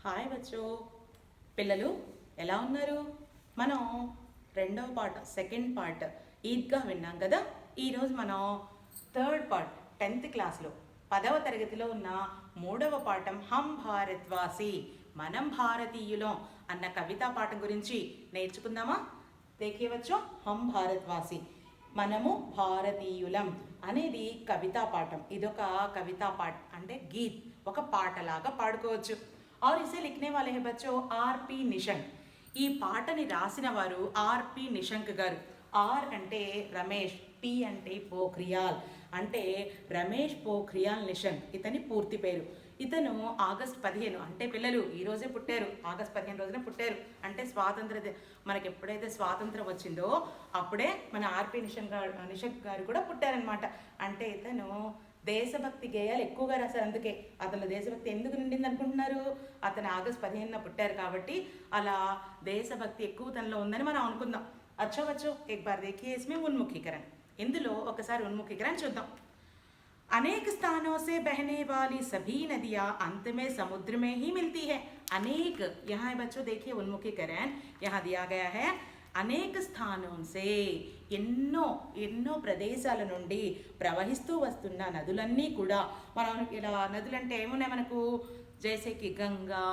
Hi బచ్చో పిల్లలు ఎలా ఉన్నారు? మనం రెండవ పార్ట్ సెకండ్ పార్ట్ ఈద్గా విన్నాం కదా. ఈరోజు మనం థర్డ్ పార్ట్ 10th క్లాస్లో 10వ తరగతిలో ఉన్న మూడవ పాఠం హం భారత్వాసి మనం భారతీయులం అన్న కవితా పాఠం గురించి నేర్చుకుందామా? దేఖేవచ్చో హం భారత్వాసి మనము భారతీయులం అనేది కవితా పాఠం. ఇదొక కవితా పాఠ అంటే గీత్, ఒక పాటలాగా పాడుకోవచ్చు. और इसे लिखने वाले हैं बच्चों ఆర్పి నిశంక్. ఈ పాటని రాసిన వారు ఆర్పి నిశంక్ గారు. ఆర్ అంటే రమేష్, పి అంటే పోఖ్రియాల్, అంటే రమేష్ పోఖ్రియాల్ నిశంక్ ఇతని పూర్తి పేరు. ఇతను ఆగస్ట్ 15 అంటే పిల్లలు ఈరోజే పుట్టారు, ఆగస్ట్ 15 రోజున పుట్టారు. అంటే మనకి ఎప్పుడైతే స్వాతంత్రం వచ్చిందో అప్పుడే మన ఆర్పి నిశంక్ గారు కూడా పుట్టారనమాట. అంటే ఇతను దేశభక్తి గేయాలు ఎక్కువగా రాశారు. అందుకే అతను దేశభక్తి ఎందుకు నిండింది అనుకుంటున్నారు? అతను ఆగస్ట్ 15న పుట్టారు కాబట్టి అలా దేశభక్తి ఎక్కువ తనలో ఉందని మనం అనుకుందాం. అచ్చో ఎక్ బార్ దేఖియే ఇస్మే ఉన్ముఖీకరణ. ఇందులో ఒకసారి ఉన్ముఖీకరణ చూద్దాం. अनेक स्थानों से बहने वाली सभी नदियाँ अंत में समुद्र में ही मिलती है. अनेक यहाँ है बच्चों, देखिए उन्मुखीकरण यहाँ दिया गया है. అనేక స్థానం సే ఎన్నో ప్రదేశాల నుండి ప్రవహిస్తూ వస్తున్న నదులన్నీ కూడా మనం ఇలా నదులంటే ఏమున్నాయి మనకు? జైసేకి గంగా,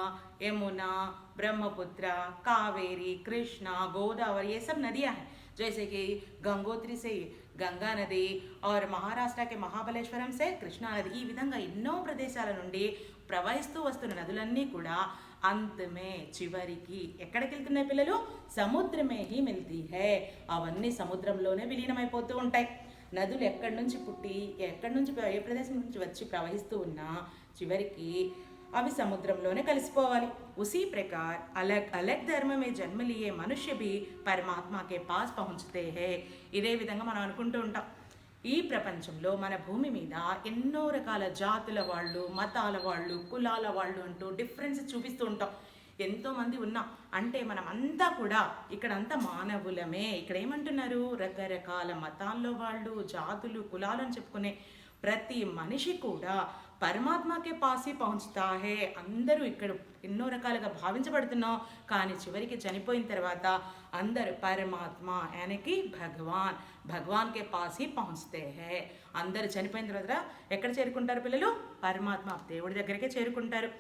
యమునా, ब्रह्मपुत्र, कावेरी, कृष्णा, गोदावरी, ये सब नदियाँ हैं. जैसे कि गंगोत्री से गंगा नदी और महाराष्ट्र के महाबलेश्वరం से కృష్ణా నది. ఈ విధంగా ఎన్నో ప్రదేశాల నుండి ప్రవహిస్తూ వస్తున్న నదులన్నీ కూడా అంతమే చివరికి ఎక్కడికి వెళ్తున్నాయి పిల్లలు? సముద్రమే హీ మిల్తీ హై. అవన్నీ సముద్రంలోనే విలీనమైపోతూ ఉంటాయి. నదులు ఎక్కడి నుంచి పుట్టి ఎక్కడి నుంచి ఏ ప్రదేశం నుంచి వచ్చి ప్రవహిస్తూ ఉన్నా చివరికి అవి సముద్రంలోనే కలిసిపోవాలి. उसी प्रकार अलग अलग धर्म में जन्म लिए मनुष्य भी परमात्मा के पास पहुंचते हैं. ఇదే విధంగా మనం అనుకుంటూ ఉంటాం. ఈ ప్రపంచంలో మన భూమి మీద ఎన్నో రకాల జాతుల వాళ్ళు, మతాల వాళ్ళు, కులాల వాళ్ళు అంటూ డిఫరెన్స్ చూపిస్తూ ఉంటాం. ఎంతోమంది ఉన్నాం. అంటే మనం అంతా కూడా ఇక్కడంతా మానవులమే. ఇక్కడ ఏమంటున్నారు? రకరకాల మతాల్లో వాళ్ళు, జాతులు, కులాలు అని చెప్పుకునే ప్రతి మనిషి కూడా పరమాత్మకే పాసి పహుంచుతా హే. అందరూ ఇక్కడ ఎన్నో రకాలుగా భావించబడుతున్నాం, కానీ చివరికి చనిపోయిన తర్వాత అందరూ పరమాత్మ యానికి భగవాన్కే పాసి పహుంచుతే హే. అందరూ చనిపోయిన తర్వాత ఎక్కడ చేరుకుంటారు పిల్లలు? పరమాత్మ దేవుడి దగ్గరికే చేరుకుంటారు.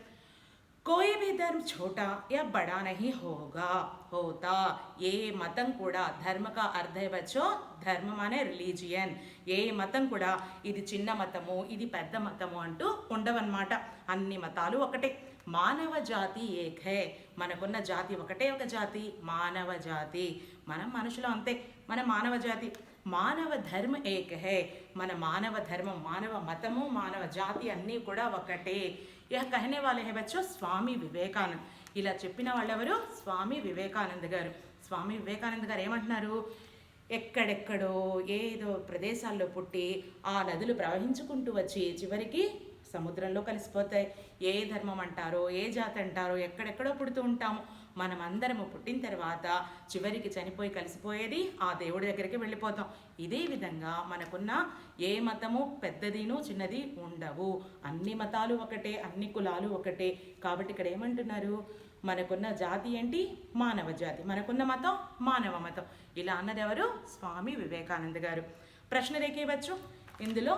कोई भी धर्म छोटा या बड़ा नहीं होता. ఏ మతం కూడా ధర్మ కా అర్థ है बच्चों, ధర్మ మానే రిలీజియన్. ఏ మతం కూడా ఇది చిన్న మతము, ఇది పెద్ద మతము అంటూ ఉండవన్నమాట. అన్ని మతాలు ఒకటే. మానవ జాతి ఏక్ హై. మనకున్న జాతి ఒకటే ఒక జాతి, మానవ జాతి. మనం మనుషులు అంతే, మన మానవ జాతి. మానవ ధర్మ ఏక్ హై. మన మానవ ధర్మం, మానవ మతము, మానవ జాతి అన్నీ కూడా ఒకటే. యహ కహనే వాలే హై బచ్చో స్వామి వివేకానంద్. ఇలా చెప్పిన వాళ్ళెవరు? స్వామి వివేకానంద్ గారు. స్వామి వివేకానంద్ గారు ఏమంటున్నారు? ఎక్కడెక్కడో ఏదో ప్రదేశాల్లో పుట్టి ఆ నదులు ప్రవహించుకుంటూ వచ్చి చివరికి సముద్రంలో కలిసిపోతాయి. ఏ ధర్మం అంటారో, ఏ జాతి అంటారో, ఎక్కడెక్కడో పుడుతూ ఉంటాము. మనం అందరము పుట్టిన తర్వాత చివరికి చనిపోయి కలిసిపోయేది ఆ దేవుడి దగ్గరికి వెళ్ళిపోతాం. ఇదే విధంగా మనకున్న ఏ మతము పెద్దదిను చిన్నది ఉండవు. అన్ని మతాలు ఒకటే, అన్ని కులాలు ఒకటే. కాబట్టి ఇక్కడ ఏమంటున్నారు? మనకున్న జాతి ఏంటి? మానవ జాతి. మనకున్న మతం మానవ మతం. ఇలా అన్నది ఎవరు? స్వామి వివేకానంద గారు. ప్రశ్న రేఖేవచ్చు. ఇందులో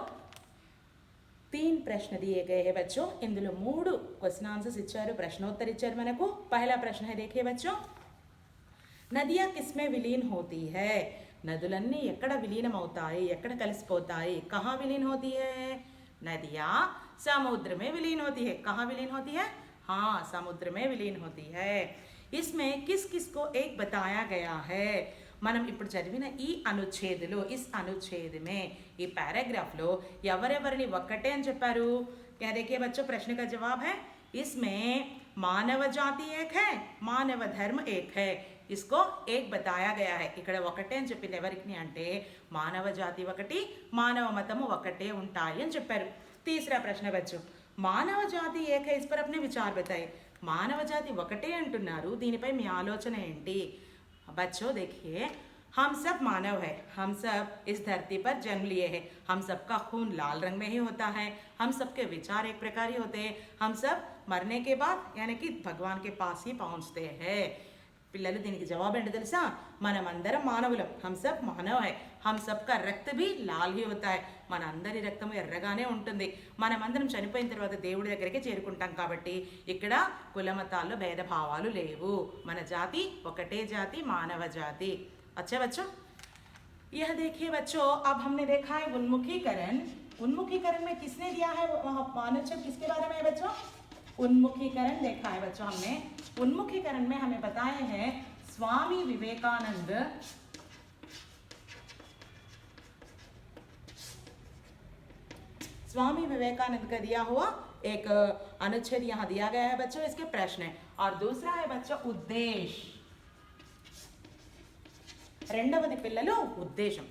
3 प्रश्न दिए गए हैं बच्चों. इंदुलो 3 क्वेश्चन आंसर्स इच्चारू, प्रश्नोत्तर इच्चारू मनकू. पहला प्रश्न है, देखिए बच्चों, नदियाँ किसमें विलीन होती है? नदुलन्नी ఎక్కడ విలీనం అవుతాయి, ఎక్కడ కలిసిపోతాయి? कहाँ विलीन होती है? नदियाँ समुद्र में विलीन होती है. कहाँ विलीन होती है? हाँ, समुद्र में विलीन होती है. इसमें किस किस को एक बताया गया है? మనం ఇప్పుడు చదివిన ఈ అనుచ్ఛేదలో, ఇస్ అనుచ్ఛేదమే, ఈ పారాగ్రాఫ్లో ఎవరెవరిని ఒక్కటే అని చెప్పారు? क्या देखिए बच्चों, प्रश्न का जवाब है इसमें मानव जाति एक है, मानव धर्म एक है. इसको एक बताया गया है. ఇక్కడ ఒకటే అని చెప్పింది ఎవరికి అంటే మానవ జాతి ఒకటి, మానవ మతము ఒకటే ఉంటాయి అని చెప్పారు. తీసరా ప్రశ్న బచ్చో, మానవ జాతి ఏక ఇస్ పర్ అప్నే విచార్ బతాయే. మానవ జాతి ఒకటే అంటున్నారు, దీనిపై మీ ఆలోచన ఏంటి? बच्चों देखिए, हम सब मानव है, हम सब इस धरती पर जन्म लिए हैं. हम सबका खून लाल रंग में ही होता है, हम सबके विचार एक प्रकार ही होते हैं, हम सब मरने के बाद यानी कि भगवान के पास ही पहुंचते हैं। పిల్లలు దీనికి జవాబు ఏంటో తెలుసా? మనమందరం మానవులం, हम सब मानव है, हम सब का रक्त भी लाल ही होता है, మన అందరి రక్తం ఎర్రగానే ఉంటుంది. మనమందరం చనిపోయిన తర్వాత దేవుడి దగ్గరికి చేరుకుంటాం కాబట్టి ఇక్కడ కులమతాల్లో భేదభావాలు లేవు. మన జాతి ఒకటే జాతి, మానవ జాతి. अच्छा बच्चों, यह देखिए बच्चों, अब हमने देखा है उन्मुखीकरण. उन्मुखीकरण में किसने दिया है अनुच्छेद, किसके बारे में है बच्चों? उन्मुखीकरण देखा है बच्चों हमने. उन्मुखीकरण में हमें बताए हैं स्वामी विवेकानंद का दिया हुआ एक अनुच्छेद यहाँ दिया गया है बच्चों, इसके प्रश्न है. और दूसरा है बच्चों उद्देश्य. రెండవది పిల్లలు ఉద్దేశం.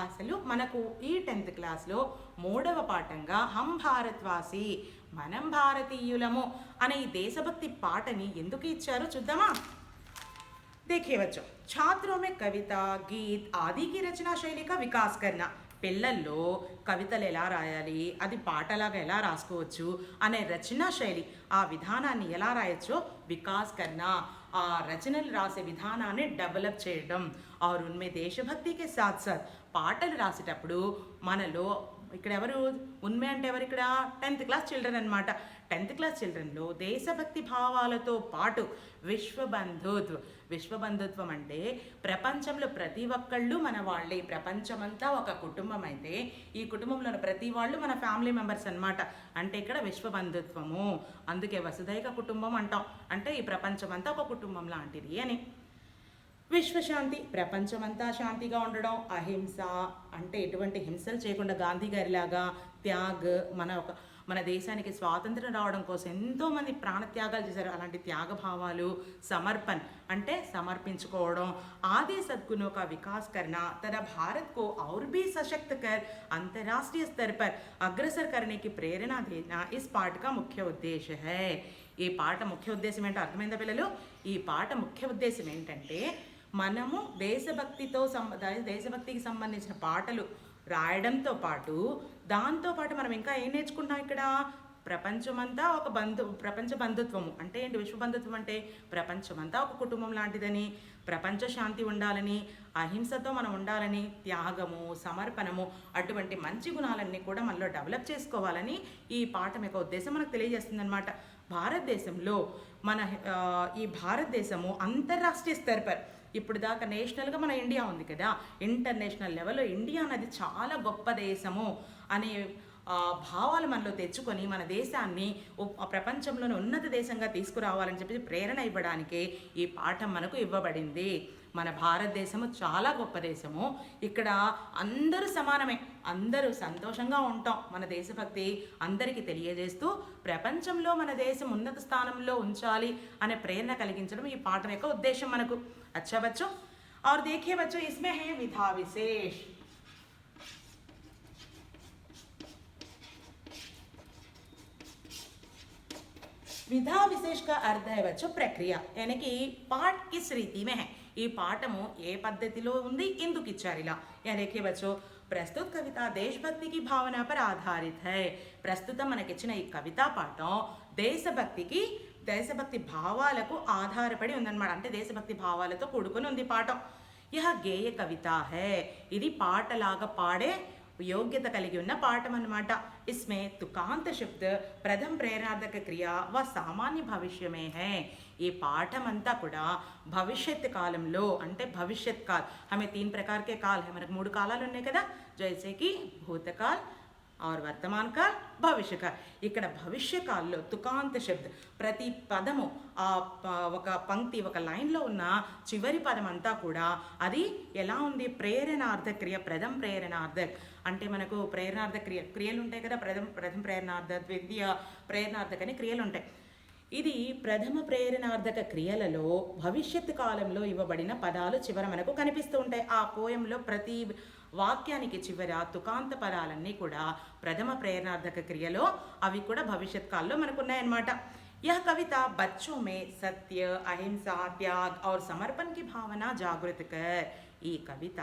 అసలు మనకు ఈ 10th క్లాస్లో 3వ పాఠంగా హం భారత్వాసి, మనం భారతీయులము అనే ఈ దేశభక్తి పాటని ఎందుకు ఇచ్చారో చూద్దామా? देखिए बच्चों, छात्रों में कविता, गीत आदि की रचना शैली का विकास करना. పిల్లల్లో కవితలు ఎలా రాయాలి, అది పాటలాగా ఎలా రాసుకోవచ్చు అనే రచనా శైలి, ఆ విధానాన్ని ఎలా రాయొచ్చో వికాస్ కర్నా, ఆ రచనలు రాసే విధానాన్ని డెవలప్ చేయడం. और उनमें దేశభక్తి के साथ साथ పాటలు రాసేటప్పుడు మనలో ఇక్కడ ఎవరు ఉన్మే అంటే ఎవరు ఇక్కడ 10th క్లాస్ చిల్డ్రన్ అనమాట. 10th క్లాస్ చిల్డ్రన్లో దేశభక్తి భావాలతో పాటు విశ్వబంధుత్వం అంటే ప్రపంచంలో ప్రతి ఒక్కళ్ళు మన వాళ్ళే, ప్రపంచమంతా ఒక కుటుంబం అయితే ఈ కుటుంబంలో ప్రతి వాళ్ళు మన ఫ్యామిలీ మెంబర్స్ అనమాట. అంటే ఇక్కడ విశ్వబంధుత్వము, అందుకే వసుధైక కుటుంబం అంటాం, అంటే ఈ ప్రపంచమంతా ఒక కుటుంబం లాంటిది అని. విశ్వశాంతి, ప్రపంచమంతా శాంతిగా ఉండడం. అహింస అంటే ఎటువంటి హింసలు చేయకుండా గాంధీ గారిలాగా. త్యాగ్, మన దేశానికి స్వాతంత్రం రావడం కోసం ఎంతోమంది ప్రాణత్యాగాలు చేశారు, అలాంటి త్యాగ భావాలు. సమర్పణ్ అంటే సమర్పించుకోవడం. आदि सद्गुणों का विकास करना तथा भारत को और भी सशक्त कर अंतर्राष्ट्रीय स्तर पर अग्रसर करने की प्रेरणा देना इस पाठ का मुख्य उद्देश्य है. ఈ పాట ముఖ్య ఉద్దేశం ఏంటో అర్థమైందా పిల్లలు? ఈ పాట ముఖ్య ఉద్దేశం ఏంటంటే మనము దేశభక్తికి సంబంధించిన పాటలు రాయడంతో పాటు దాంతోపాటు మనం ఇంకా ఏం నేర్చుకుంటాం ఇక్కడ? ప్రపంచమంతా ఒక ప్రపంచ బంధుత్వము అంటే ఏంటి? విశ్వబంధుత్వం అంటే ప్రపంచమంతా ఒక కుటుంబం లాంటిదని, ప్రపంచ శాంతి ఉండాలని, అహింసతో మనం ఉండాలని, త్యాగము, సమర్పణము అటువంటి మంచి గుణాలన్నీ కూడా మనలో డెవలప్ చేసుకోవాలని ఈ పాఠం యొక్క ఉద్దేశం మనకు తెలియజేస్తుంది అనమాట. భారతదేశంలో ఈ భారతదేశము అంతర్రాష్ట్రీయ స్తరపర్, ఇప్పుడు దాకా నేషనల్గా మన ఇండియా ఉంది కదా, ఇంటర్నేషనల్ లెవెల్లో ఇండియా అనేది చాలా గొప్ప దేశము అనే భావాలు మనలో తెచ్చుకొని మన దేశాన్ని ప్రపంచంలోని ఉన్నత దేశంగా తీసుకురావాలని చెప్పి ప్రేరణ ఇవ్వడానికే ఈ పాఠం మనకు ఇవ్వబడింది. మన భారతదేశము చాలా గొప్ప దేశము, ఇక్కడ అందరూ సమానమే, అందరూ సంతోషంగా ఉంటాం. మన దేశభక్తి అందరికీ తెలియజేస్తూ ప్రపంచంలో మన దేశం ఉన్నత స్థానంలో ఉంచాలి అనే ప్రేరణ కలిగించడం ఈ పాఠం యొక్క ఉద్దేశం మనకు. अच्छा बच्चों, और देखिए बच्चों इसमें है विधा विशेष. विधा विशेष का अर्थ है बच्चों प्रक्रिया, यानी कि पाठ किस रीति में है, ఈ పాఠము ఏ పద్ధతిలో ఉంది, ఎందుకు ఇచ్చారు ఇలా. యా देखिए बच्चों, प्रस्तुत कविता देशभक्ति की भावना पर आधारित है. ప్రస్తుతం మనకిచ్చిన ఈ కవితా పాఠం దేశభక్తి భావాలకు ఆధారపడి ఉందన్నమాట. అంటే దేశభక్తి భావాలతో కూడుకుని ఉంది పాఠం. యహ గేయ కవిత హై, ఇది పాటలాగా పాడే యోగ్యత కలిగి ఉన్న పాఠం అన్నమాట. इसमें तुकांत शब्द प्रथम प्रेरणार्थक क्रिया व सामान्य भविष्य में है. ఈ పాఠం అంతా కూడా భవిష్యత్ కాలంలో అంటే భవిష్యత్ కాల్, हमें 3 प्रकार के काल है, మనకు 3 కాలాలు ఉన్నాయి కదా, जैसे कि भूतकाल और वर्तमान काल, भविष्य काल. ఇక్కడ భవిష్య కాల్లో తుకాంత శబ్ద, ప్రతి పదము ఒక పంక్తి ఒక లైన్లో ఉన్న చివరి పదం అంతా కూడా అది ఎలా ఉంది? ప్రేరణార్థ క్రియ, ప్రథమ ప్రేరణార్థ అంటే మనకు ప్రేరణార్థ క్రియలు ఉంటాయి కదా, ప్రథమ ప్రేరణార్థ, ద్వితీయ ప్రేరణార్థక అని క్రియలు ఉంటాయి. ఇది ప్రథమ ప్రేరణార్థక క్రియలలో భవిష్యత్తు కాలంలో ఇవ్వబడిన పదాలు చివర మనకు కనిపిస్తూ ఉంటాయి. ఆ పోయంలో ప్రతి వాక్యానికి చివర తుకాంత పదాలన్నీ కూడా ప్రథమ ప్రేరణార్థక క్రియలో అవి కూడా భవిష్యత్ కాలంలో మనకు ఉన్నాయన్నమాట. यह कविता बच्चों में सत्य, अहिंसा, त्याग और समर्पण की भावना जागृत कर. ఈ కవిత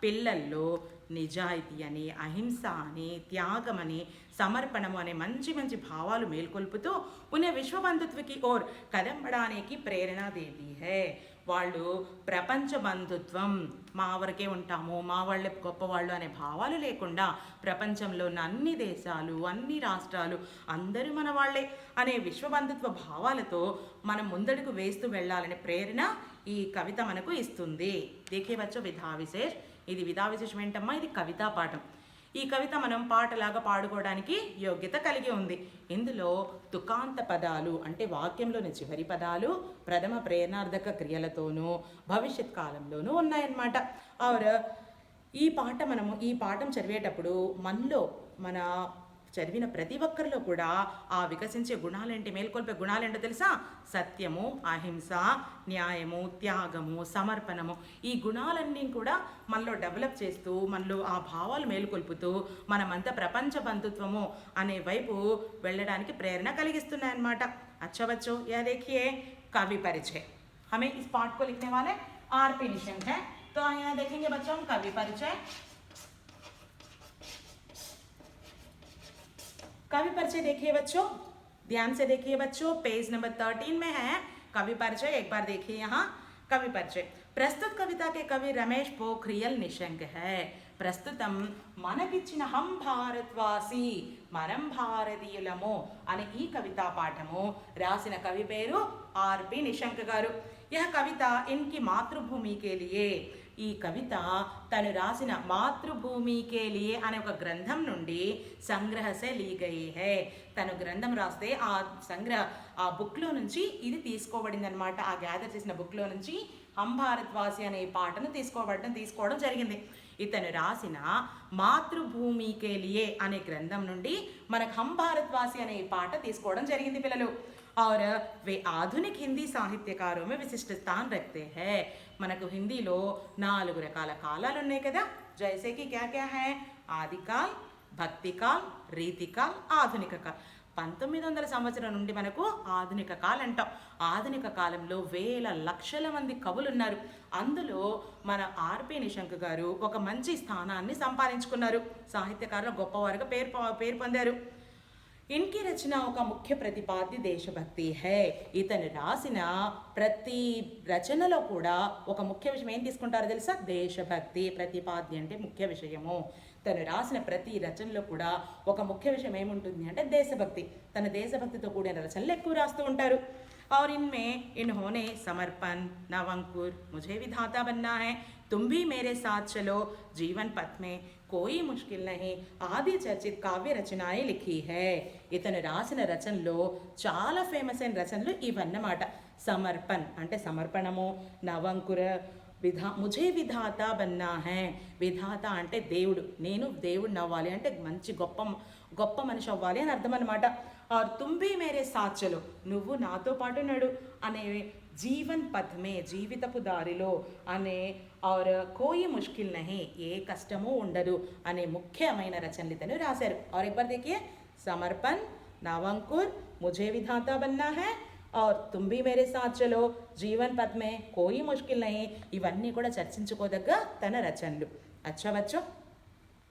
పిల్లల్లో నిజాయితీ అని, అహింస అని, త్యాగమని, సమర్పణము అనే మంచి మంచి భావాలు మేల్కొల్పుతూ ఉన్నే విశ్వ బంధుత్వ की ओर कदम बढ़ाने की प्रेरणा देती है. వాళ్ళు ప్రపంచ బంధుత్వం, మా వరకే ఉంటాము, మా వాళ్ళే గొప్పవాళ్ళు అనే భావాలు లేకుండా ప్రపంచంలో ఉన్న అన్ని దేశాలు, అన్ని రాష్ట్రాలు అందరూ మన వాళ్ళే అనే విశ్వబంధుత్వ భావాలతో మనం ముందడుగు వేస్తూ వెళ్ళాలనే ప్రేరణ ఈ కవిత మనకు ఇస్తుంది. దేఖేవచ్చు విధా విశేష్. ఇది విధా విశేషం ఏంటమ్మా? ఇది కవితా పాఠం. ఈ కవిత మనం పాటలాగా పాడుకోవడానికి యోగ్యత కలిగి ఉంది. ఇందులో తుకాంత పదాలు అంటే వాక్యంలోని చివరి పదాలు ప్రథమ ప్రేరణార్థక క్రియలతోనూ భవిష్యత్ కాలంలోనూ ఉన్నాయన్నమాట. ఆర్ ఈ పాఠం చదివేటప్పుడు మనలో మన చదివిన ప్రతి ఒక్కరిలో కూడా ఆ వికసించే గుణాలేంటి, మేల్కొల్పే గుణాలేంటో తెలుసా? సత్యము, అహింస, న్యాయము, త్యాగము, సమర్పణము, ఈ గుణాలన్నీ కూడా మనలో డెవలప్ చేస్తూ మనలో ఆ భావాలు మేలుకొల్పుతూ మనమంతా ప్రపంచ బంధుత్వము అనే వైపు వెళ్ళడానికి ప్రేరణ కలిగిస్తున్నాయన్నమాట. अच्छा बच्चों, यह देखिए कवि परिचय. हमें इस पाठ को लिखने वाले आर.पी. निशंक है. तो यहाँ देखेंगे बच्चों हम कवि परिचय. कवि परिचय देखिए बच्चों, ध्यान से देखिए बच्चों, पेज नंबर 13 में है कवि परिचय. एक बार देखिए यहाँ कवि परिचय. प्रस्तुत कविता के कवि रमेश पोखरियल निशंक है. ప్రస్తుతం మనకిచ్చిన హం భారత్వాసి, మనం భారతీయులము అనే ఈ కవితా పాఠము రాసిన కవి పేరు ఆర్.పి. నిశంక్ గారు. యహ కవిత ఇన్కి మాతృభూమి కే లియే, ఈ కవిత తను రాసిన మాతృభూమి కే లియే అనే ఒక గ్రంథం నుండి సంగ్రహసే లీ గయి హై. తను గ్రంథం రాస్తే ఆ బుక్లో నుంచి ఇది తీసుకోబడింది అనమాట. ఆ గ్యాదర్ చేసిన బుక్లో నుంచి హం భారత్వాసి అనే పాటను తీసుకోవడం జరిగింది. ఇతను రాసిన మాతృభూమి కే లియే అనే గ్రంథం నుండి మనకు హం భారత్వాసి అనే పాట తీసుకోవడం జరిగింది పిల్లలు. और वे आधुनिक हिंदी साहित्यकारों में विशिष्ट स्थान रखते हैं. మనకు హిందీలో 4 రకాల కాలాలు ఉన్నాయి కదా. जैसे कि क्या क्या है? ఆదికాల్, భక్తికాల్, రీతికాల్, ఆధునిక కాల్. 1900 సంవత్సరం నుండి మనకు ఆధునిక కాలం అంటాం. ఆధునిక కాలంలో వేల లక్షల మంది కవులు ఉన్నారు. అందులో మన ఆర్.పి. నిశంక్ గారు ఒక మంచి స్థానాన్ని సంపాదించుకున్నారు. సాహిత్యకారులు గొప్పవారుగా పేరు పొందారు. ఇన్కి రచన ఒక ముఖ్య ప్రతిపాద్య దేశభక్తి హై. ఇతను రాసిన ప్రతి రచనలో కూడా ఒక ముఖ్య విషయం ఏం తీసుకుంటారో తెలుసా? దేశభక్తి. ప్రతిపాద్య అంటే ముఖ్య విషయము. తను రాసిన ప్రతి రచనలో కూడా ఒక ముఖ్య విషయం ఏముంటుంది అంటే దేశభక్తి. తన దేశభక్తితో కూడిన రచనలు ఎక్కువ రాస్తూ ఉంటారు. और इनमें इन्होंने समर्पण, नवंकुर, मुझे विधाता बनना है, तुम भी मेरे साथ चलो, जीवन पथ में कोई मुश्किल नहीं ఆది చర్చిత్ కావ్య రచనాయి లిఖీ హై. ఇతను రాసిన రచనలో చాలా ఫేమస్ అయిన రచనలు ఇవన్నమాట. సమర్పణ్ అంటే సమర్పణము, నవంకుర, ముఝే విధాత బన్నా హై. విధాత అంటే దేవుడు, నేను దేవుడిని అవ్వాలి అంటే మంచి గొప్ప మనిషి అవ్వాలి అని అర్థం అనమాట. ఆర్ తుంబి మేరే సాత్ చలో, నువ్వు నాతో పాటు నడు అనే జీవన్ పథ్ మే, జీవితపు దారిలో అనే ఆర్ కోయి ముష్కిల్ నహి, ఏ కష్టమూ ఉండదు అనే ముఖ్యమైన రచనలు ఇతను రాశారు. और एक बार देखिए, समर्पण, नवंकुर, मुझे विधाता बनना है और तुम भी मेरे साथ चलो, जीवन पथ में कोई मुश्किल नहीं, ఇవన్నీ కూడా చర్చించుకోదగ్గ తన రచనలు. अच्छा बच्चों,